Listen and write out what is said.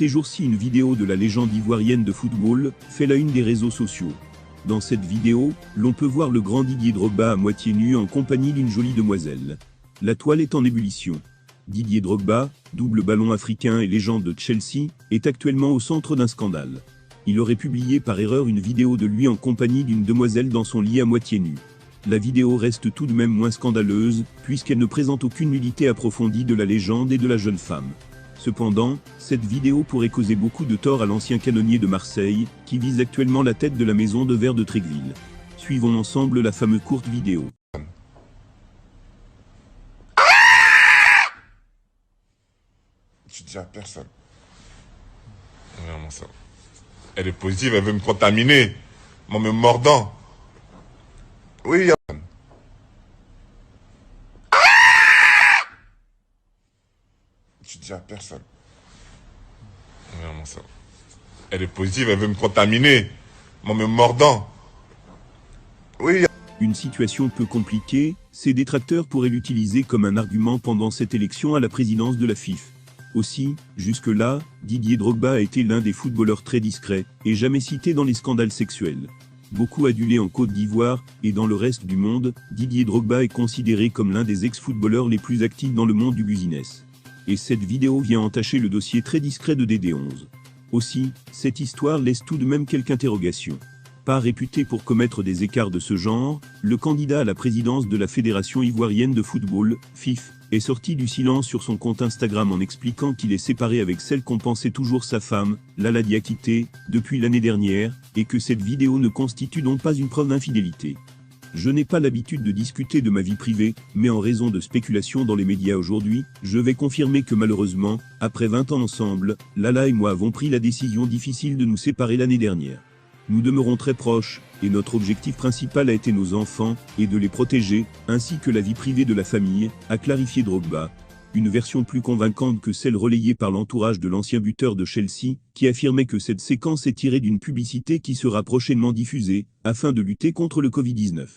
Ces jours-ci, une vidéo de la légende ivoirienne de football fait la une des réseaux sociaux. Dans cette vidéo, l'on peut voir le grand Didier Drogba à moitié nu en compagnie d'une jolie demoiselle. La toile est en ébullition. Didier Drogba, double ballon africain et légende de Chelsea, est actuellement au centre d'un scandale. Il aurait publié par erreur une vidéo de lui en compagnie d'une demoiselle dans son lit à moitié nu. La vidéo reste tout de même moins scandaleuse, puisqu'elle ne présente aucune nudité approfondie de la légende et de la jeune femme. Cependant, cette vidéo pourrait causer beaucoup de tort à l'ancien canonnier de Marseille, qui vise actuellement la tête de la maison de verre de Trégueville. Suivons ensemble la fameuse courte vidéo. Tu dis à personne. Vraiment ça. Elle est positive, elle veut me contaminer. Moi, me mordant. Oui, tu dis à personne. Vraiment ça. Elle est positive, elle veut me contaminer. Moi, me mordant. Oui. Une situation peu compliquée, ses détracteurs pourraient l'utiliser comme un argument pendant cette élection à la présidence de la FIFA. Aussi, jusque-là, Didier Drogba a été l'un des footballeurs très discrets, et jamais cité dans les scandales sexuels. Beaucoup adulé en Côte d'Ivoire, et dans le reste du monde, Didier Drogba est considéré comme l'un des ex-footballeurs les plus actifs dans le monde du business. Et cette vidéo vient entacher le dossier très discret de DD11. Aussi, cette histoire laisse tout de même quelques interrogations. Pas réputé pour commettre des écarts de ce genre, le candidat à la présidence de la Fédération ivoirienne de football, FIFA, est sorti du silence sur son compte Instagram en expliquant qu'il est séparé avec celle qu'on pensait toujours sa femme, Lala Diakité, depuis l'année dernière, et que cette vidéo ne constitue donc pas une preuve d'infidélité. Je n'ai pas l'habitude de discuter de ma vie privée, mais en raison de spéculations dans les médias aujourd'hui, je vais confirmer que malheureusement, après 20 ans ensemble, Lala et moi avons pris la décision difficile de nous séparer l'année dernière. Nous demeurons très proches, et notre objectif principal a été nos enfants, et de les protéger, ainsi que la vie privée de la famille, a clarifié Drogba. Une version plus convaincante que celle relayée par l'entourage de l'ancien buteur de Chelsea, qui affirmait que cette séquence est tirée d'une publicité qui sera prochainement diffusée, afin de lutter contre le Covid-19.